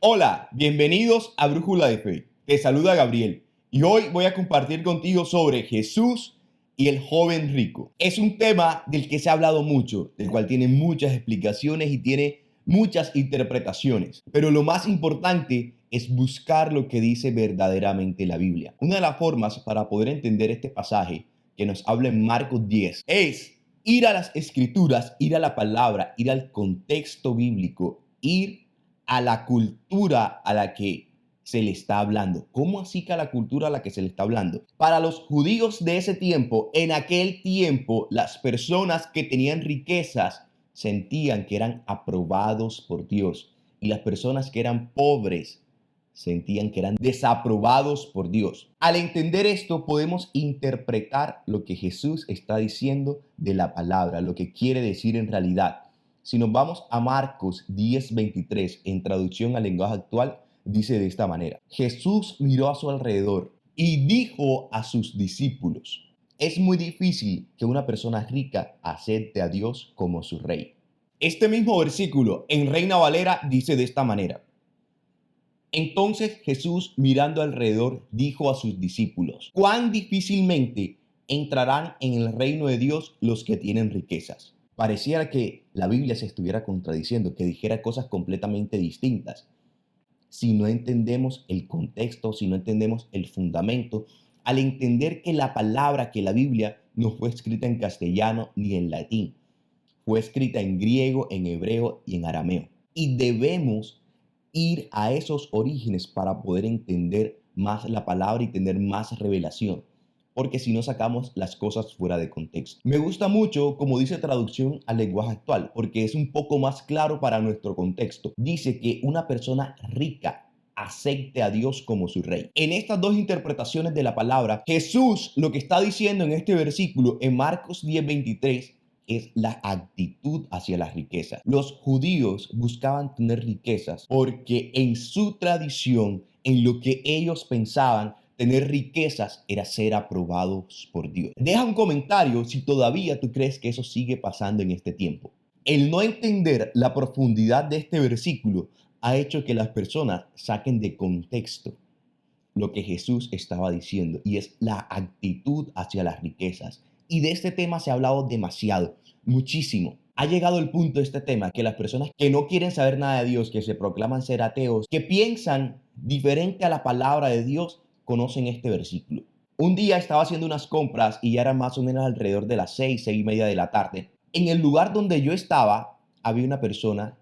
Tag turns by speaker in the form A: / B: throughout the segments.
A: Hola, bienvenidos a Brújula de Fe. Te saluda Gabriel y hoy voy a compartir contigo sobre Jesús y el joven rico. Es un tema del que se ha hablado mucho, del cual tiene muchas explicaciones y tiene muchas interpretaciones. Pero lo más importante es buscar lo que dice verdaderamente la Biblia. Una de las formas para poder entender este pasaje que nos habla en Marcos 10 es ir a las escrituras, ir a la palabra, ir al contexto bíblico, ir a la cultura a la que se le está hablando. ¿Cómo así que a la cultura a la que se le está hablando? Para los judíos de ese tiempo, en aquel tiempo, las personas que tenían riquezas sentían que eran aprobados por Dios y las personas que eran pobres sentían que eran desaprobados por Dios. Al entender esto, podemos interpretar lo que Jesús está diciendo de la palabra, lo que quiere decir en realidad. Si nos vamos a Marcos 10:23, en traducción al lenguaje actual, dice de esta manera: Jesús miró a su alrededor y dijo a sus discípulos: es muy difícil que una persona rica acepte a Dios como su rey. Este mismo versículo en Reina Valera dice de esta manera: entonces Jesús, mirando alrededor, dijo a sus discípulos: cuán difícilmente entrarán en el reino de Dios los que tienen riquezas. Pareciera que la Biblia se estuviera contradiciendo, que dijera cosas completamente distintas. Si no entendemos el contexto, si no entendemos el fundamento, al entender que la palabra, que la Biblia no fue escrita en castellano ni en latín, fue escrita en griego, en hebreo y en arameo. Y debemos ir a esos orígenes para poder entender más la palabra y tener más revelación, porque si no sacamos las cosas fuera de contexto. Me gusta mucho como dice traducción al lenguaje actual, porque es un poco más claro para nuestro contexto. Dice que una persona rica acepte a Dios como su rey. En estas dos interpretaciones de la palabra, Jesús lo que está diciendo en este versículo, en Marcos 10:23, es la actitud hacia las riquezas. Los judíos buscaban tener riquezas porque en su tradición, en lo que ellos pensaban, tener riquezas era ser aprobados por Dios. Deja un comentario si todavía tú crees que eso sigue pasando en este tiempo. El no entender la profundidad de este versículo ha hecho que las personas saquen de contexto lo que Jesús estaba diciendo, y es la actitud hacia las riquezas. Y de este tema se ha hablado demasiado, muchísimo. Ha llegado el punto de este tema que las personas que no quieren saber nada de Dios, que se proclaman ser ateos, que piensan diferente a la palabra de Dios, conocen este versículo. Un día estaba haciendo unas compras y ya era más o menos alrededor de las 6:30 de la tarde. En el lugar donde yo estaba había una persona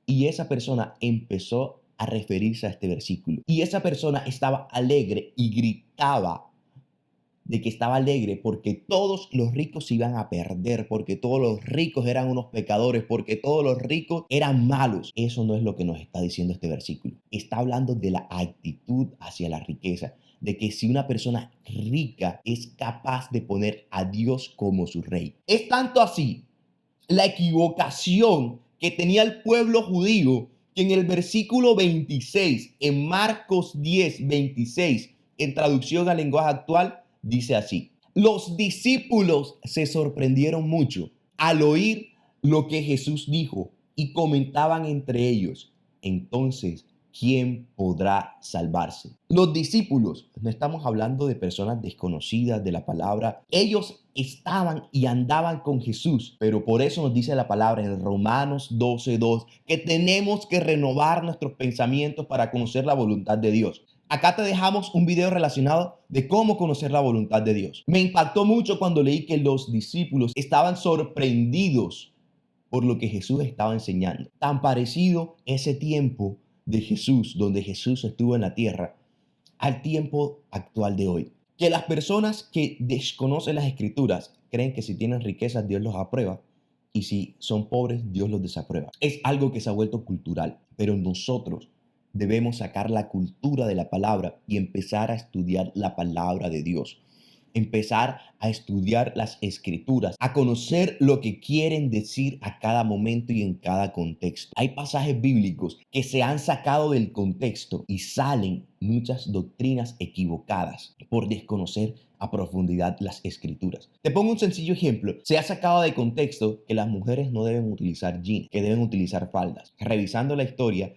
A: y esa persona empezó a referirse a este versículo. Y esa persona estaba alegre y gritaba de que estaba alegre porque todos los ricos se iban a perder, porque todos los ricos eran unos pecadores, porque todos los ricos eran malos. Eso no es lo que nos está diciendo este versículo. Está hablando de la actitud hacia la riqueza, de que si una persona rica es capaz de poner a Dios como su rey. Es tanto así la equivocación que tenía el pueblo judío, que en el versículo 26, en Marcos 10:26, en traducción al lenguaje actual, dice así: los discípulos se sorprendieron mucho al oír lo que Jesús dijo y comentaban entre ellos: entonces, ¿quién podrá salvarse? Los discípulos, no estamos hablando de personas desconocidas de la palabra, ellos estaban y andaban con Jesús, pero por eso nos dice la palabra en Romanos 12:2 que tenemos que renovar nuestros pensamientos para conocer la voluntad de Dios. Acá te dejamos un video relacionado de cómo conocer la voluntad de Dios. Me impactó mucho cuando leí que los discípulos estaban sorprendidos por lo que Jesús estaba enseñando. Tan parecido ese tiempo de Jesús, donde Jesús estuvo en la tierra, al tiempo actual de hoy. Que las personas que desconocen las escrituras creen que si tienen riquezas Dios los aprueba y si son pobres Dios los desaprueba. Es algo que se ha vuelto cultural, pero nosotros debemos sacar la cultura de la palabra y empezar a estudiar la palabra de Dios. Empezar a estudiar las escrituras, a conocer lo que quieren decir a cada momento y en cada contexto. Hay pasajes bíblicos que se han sacado del contexto y salen muchas doctrinas equivocadas por desconocer a profundidad las escrituras. Te pongo un sencillo ejemplo. Se ha sacado de contexto que las mujeres no deben utilizar jeans, que deben utilizar faldas. Revisando la historia,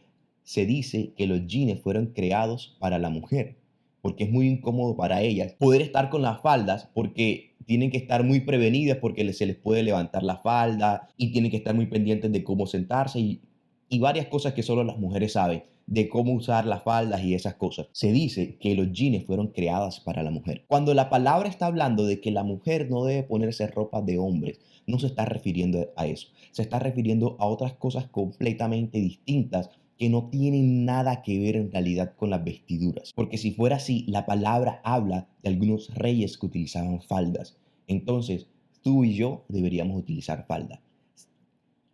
A: se dice que los jeans fueron creados para la mujer, porque es muy incómodo para ellas poder estar con las faldas, porque tienen que estar muy prevenidas porque se les puede levantar la falda y tienen que estar muy pendientes de cómo sentarse y varias cosas que solo las mujeres saben, de cómo usar las faldas y esas cosas. Se dice que los jeans fueron creadas para la mujer. Cuando la palabra está hablando de que la mujer no debe ponerse ropa de hombres, no se está refiriendo a eso. Se está refiriendo a otras cosas completamente distintas que no tienen nada que ver en realidad con las vestiduras. Porque si fuera así, la palabra habla de algunos reyes que utilizaban faldas. Entonces, tú y yo deberíamos utilizar falda.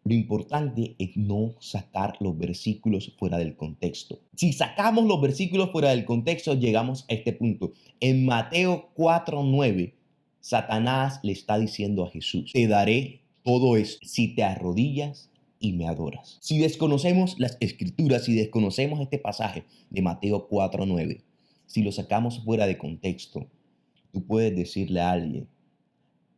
A: Lo importante es no sacar los versículos fuera del contexto. Si sacamos los versículos fuera del contexto, llegamos a este punto. En Mateo 4:9, Satanás le está diciendo a Jesús: te daré todo esto si te arrodillas y me adoras. Si desconocemos las escrituras, si desconocemos este pasaje de Mateo 4:9, si lo sacamos fuera de contexto, tú puedes decirle a alguien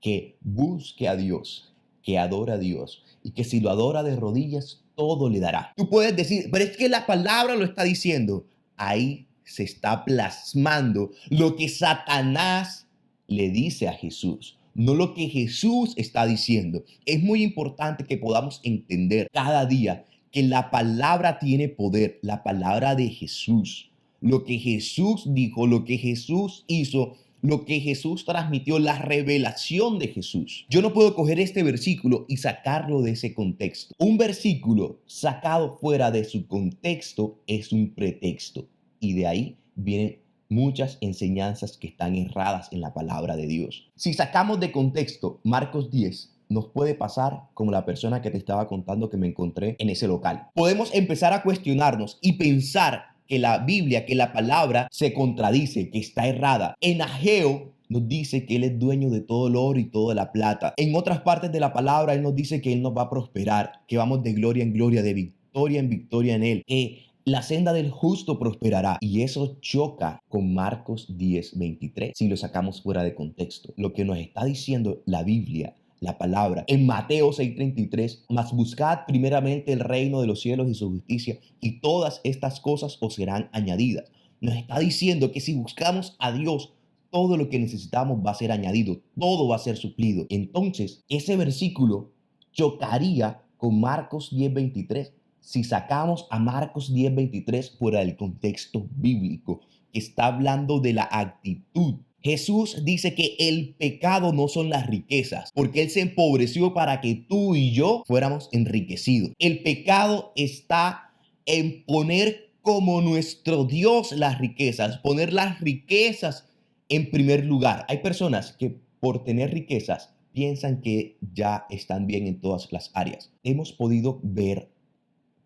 A: que busque a Dios, que adora a Dios y que si lo adora de rodillas, todo le dará. Tú puedes decir, pero es que la palabra lo está diciendo. Ahí se está plasmando lo que Satanás le dice a Jesús, no lo que Jesús está diciendo. Es muy importante que podamos entender cada día que la palabra tiene poder, la palabra de Jesús. Lo que Jesús dijo, lo que Jesús hizo, lo que Jesús transmitió, la revelación de Jesús. Yo no puedo coger este versículo y sacarlo de ese contexto. Un versículo sacado fuera de su contexto es un pretexto y de ahí vienen muchas enseñanzas que están erradas en la palabra de Dios. Si sacamos de contexto Marcos 10, nos puede pasar como la persona que te estaba contando que me encontré en ese local. Podemos empezar a cuestionarnos y pensar que la Biblia, que la palabra se contradice, que está errada. En Ageo nos dice que Él es dueño de todo el oro y toda la plata. En otras partes de la palabra Él nos dice que Él nos va a prosperar, que vamos de gloria en gloria, de victoria en victoria en Él, que la senda del justo prosperará. Y eso choca con Marcos 10:23 si lo sacamos fuera de contexto. Lo que nos está diciendo la Biblia, la palabra, en Mateo 6:33, mas buscad primeramente el reino de los cielos y su justicia, y todas estas cosas os serán añadidas. Nos está diciendo que si buscamos a Dios, todo lo que necesitamos va a ser añadido, todo va a ser suplido. Entonces, ese versículo chocaría con Marcos 10:23 si sacamos a Marcos 10:23 fuera del contexto bíblico, que está hablando de la actitud. Jesús dice que el pecado no son las riquezas, porque Él se empobreció para que tú y yo fuéramos enriquecidos. El pecado está en poner como nuestro Dios las riquezas, poner las riquezas en primer lugar. Hay personas que por tener riquezas piensan que ya están bien en todas las áreas. Hemos podido ver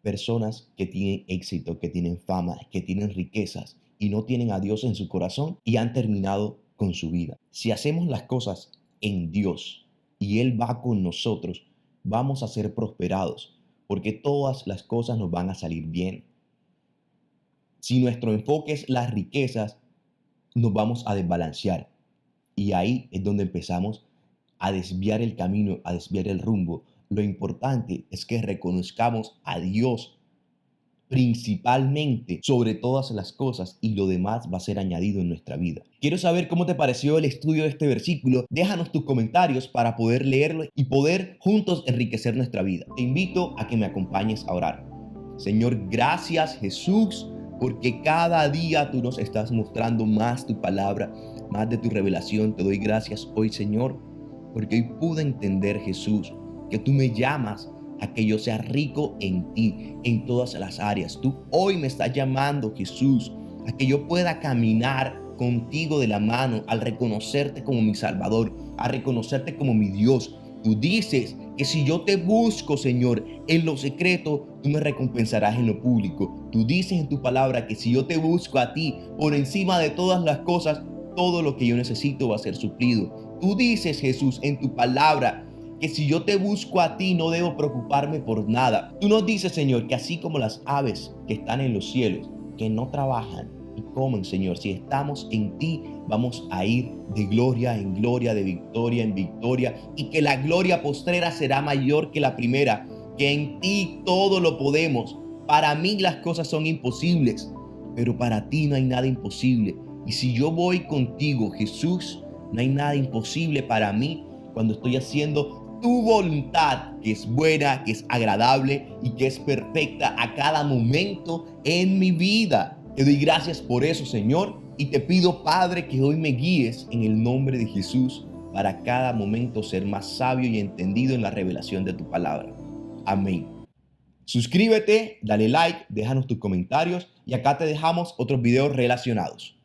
A: personas que tienen éxito, que tienen fama, que tienen riquezas y no tienen a Dios en su corazón y han terminado con su vida. Si hacemos las cosas en Dios y Él va con nosotros, vamos a ser prosperados porque todas las cosas nos van a salir bien. Si nuestro enfoque es las riquezas, nos vamos a desbalancear y ahí es donde empezamos a desviar el camino, a desviar el rumbo. Lo importante es que reconozcamos a Dios principalmente sobre todas las cosas y lo demás va a ser añadido en nuestra vida. Quiero saber cómo te pareció el estudio de este versículo. Déjanos tus comentarios para poder leerlo y poder juntos enriquecer nuestra vida. Te invito a que me acompañes a orar. Señor, gracias Jesús, porque cada día tú nos estás mostrando más tu palabra, más de tu revelación. Te doy gracias hoy, Señor, porque hoy pude entender, Jesús, que tú me llamas a que yo sea rico en ti, en todas las áreas. Tú hoy me estás llamando, Jesús, a que yo pueda caminar contigo de la mano al reconocerte como mi Salvador, a reconocerte como mi Dios. Tú dices que si yo te busco, Señor, en lo secreto, tú me recompensarás en lo público. Tú dices en tu palabra que si yo te busco a ti por encima de todas las cosas, todo lo que yo necesito va a ser suplido. Tú dices, Jesús, en tu palabra que si yo te busco a ti no debo preocuparme por nada. Tú nos dices, Señor, que así como las aves que están en los cielos, que no trabajan y comen, Señor, si estamos en ti, vamos a ir de gloria en gloria, de victoria en victoria, y que la gloria postrera será mayor que la primera, que en ti todo lo podemos, Para mí las cosas son imposibles, pero para ti no hay nada imposible. Y si yo voy contigo, Jesús, no hay nada imposible para mí cuando estoy haciendo tu voluntad, que es buena, que es agradable y que es perfecta a cada momento en mi vida. Te doy gracias por eso, Señor, y te pido, Padre, que hoy me guíes en el nombre de Jesús para cada momento ser más sabio y entendido en la revelación de tu palabra. Amén. Suscríbete, dale like, déjanos tus comentarios y acá te dejamos otros videos relacionados.